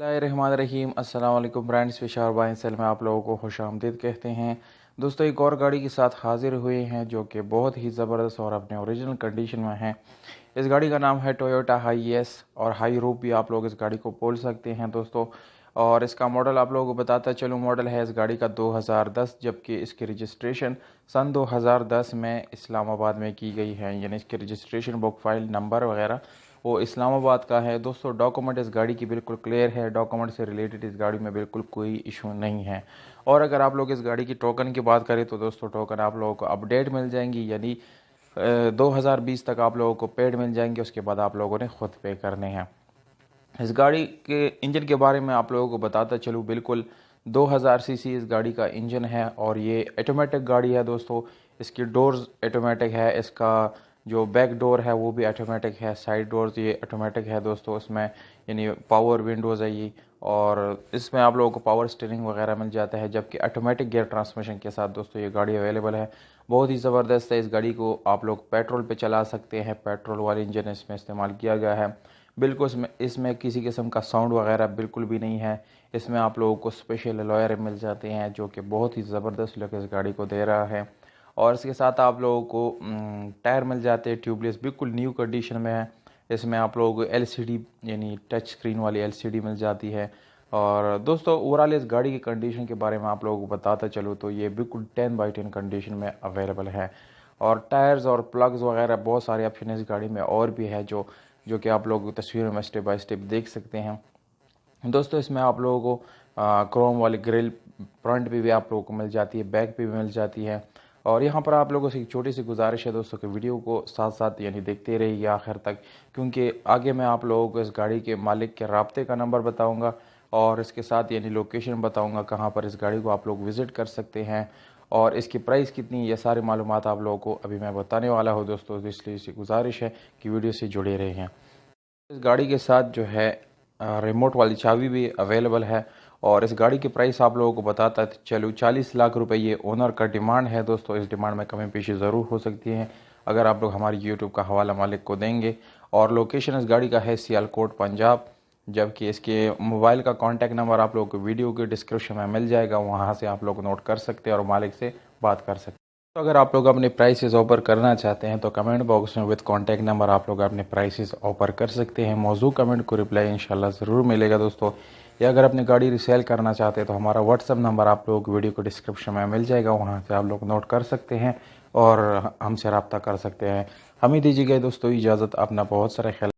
बिस्मिल्लाहिर्रहमानिर्रहीम। अस्सलाम वालेकुम फ्रेंड्स, विशाल बाइन सेल में आप लोगों को खुशामदीद कहते हैं। दोस्तों, एक और गाड़ी के साथ हाजिर हुए हैं जो कि बहुत ही ज़बरदस्त और अपने ओरिजिनल कंडीशन में है। इस गाड़ी का नाम है टोयोटा हाई एस और हाई रूप भी आप लोग इस गाड़ी को बोल सकते हैं दोस्तों। और इसका मॉडल आप लोगों को बताता चलूँ, मॉडल है इस गाड़ी का 2010, जबकि इसकी रजिस्ट्रेशन सन 2010 में इस्लामाबाद में की गई है। यानी इसकी रजिस्ट्रेशन बुक फाइल नंबर वगैरह वो इस्लामाबाद का है दोस्तों। डॉक्यूमेंट इस गाड़ी की बिल्कुल क्लियर है, डॉक्यूमेंट से रिलेटेड इस गाड़ी में बिल्कुल कोई इशू नहीं है। और अगर आप लोग इस गाड़ी की टोकन की बात करें तो दोस्तों, टोकन आप लोगों को अपडेट मिल जाएंगी, यानी 2020 तक आप लोगों को पेड मिल जाएंगे। उसके बाद आप लोगों ने खुद पे करने हैं। इस गाड़ी के इंजन के बारे में आप लोगों को बताता चलूँ, बिल्कुल 2000 सीसी इस गाड़ी का इंजन है और ये ऑटोमेटिक गाड़ी है दोस्तों। इसकी डोर्स ऑटोमेटिक है, इसका जो बैक डोर है वो भी ऑटोमेटिक है, साइड डोर्स ये ऑटोमेटिक है दोस्तों। इसमें यानी पावर विंडोज़ है ये, और इसमें आप लोगों को पावर स्टीयरिंग वगैरह मिल जाता है, जबकि ऑटोमेटिक गियर ट्रांसमिशन के साथ दोस्तों ये गाड़ी अवेलेबल है। बहुत ही ज़बरदस्त है। इस गाड़ी को आप लोग पेट्रोल पे चला सकते हैं, पेट्रोल वाली इंजन इसमें इस्तेमाल किया गया है। बिल्कुल इसमें किसी किस्म का साउंड वगैरह बिल्कुल भी नहीं है। इसमें आप लोगों को स्पेशल अलॉयर मिल जाते हैं जो कि बहुत ही ज़बरदस्त लुक इस गाड़ी को दे रहा है। और इसके साथ आप लोगों को टायर मिल जाते हैं ट्यूबलेस, बिल्कुल न्यू कंडीशन में है। इसमें आप लोगों को एलसीडी यानी टच स्क्रीन वाली एलसीडी मिल जाती है। और दोस्तों, ओवरऑल इस गाड़ी की कंडीशन के बारे में आप लोगों को बताता चलूँ तो ये बिल्कुल 10/10 कंडीशन में अवेलेबल है। और टायर्स और प्लग्स वगैरह बहुत सारे ऑप्शन इस गाड़ी में और भी है जो जो कि आप लोग तस्वीरों में स्टेप बाय स्टेप देख सकते हैं दोस्तों। इसमें आप लोगों को क्रोम वाली ग्रिल फ्रंट पे भी आप लोगों को मिल जाती है, बैक पे भी मिल जाती है। और यहाँ पर आप लोगों से एक छोटी सी गुजारिश है दोस्तों कि वीडियो को साथ साथ यानी देखते रहिए आखिर तक, क्योंकि आगे मैं आप लोगों को इस गाड़ी के मालिक के राब्ते का नंबर बताऊँगा और इसके साथ यानी लोकेशन बताऊँगा कहाँ पर इस गाड़ी को आप लोग विज़िट कर सकते हैं और इसकी प्राइस कितनी, ये सारी मालूमात आप लोगों को अभी मैं बताने वाला हूँ दोस्तों। इसलिए इसी गुजारिश है कि वीडियो से जुड़े रहें। इस गाड़ी के साथ जो है रिमोट वाली चाबी भी अवेलेबल है। और इस गाड़ी की प्राइस आप लोगों को बताता चलूँ, 40 लाख रुपए ये ओनर का डिमांड है दोस्तों। इस डिमांड में कमी पेशी ज़रूर हो सकती है अगर आप लोग हमारी यूट्यूब का हवाला मालिक को देंगे। और लोकेशन इस गाड़ी का है सियालकोट पंजाब, जबकि इसके मोबाइल का कॉन्टैक्ट नंबर आप लोगों को वीडियो के डिस्क्रिप्शन में मिल जाएगा, वहाँ से आप लोग नोट कर सकते हैं और मालिक से बात कर सकते हैं। तो अगर आप लोग अपने प्राइसेस ऑफर करना चाहते हैं तो कमेंट बॉक्स में विद कॉन्टैक्ट नंबर आप लोग अपने प्राइसेस ऑफर कर सकते हैं। मौजू कमेंट को रिप्लाई इंशाल्लाह ज़रूर मिलेगा दोस्तों। या अगर अपनी गाड़ी रिसेल करना चाहते हैं तो हमारा व्हाट्सअप नंबर आप लोग वीडियो को डिस्क्रिप्शन में मिल जाएगा, वहाँ से आप लोग नोट कर सकते हैं और हमसे रब्ता कर सकते हैं। हमें दीजिएगा दोस्तों इजाज़त, अपना बहुत सारा ख्याल।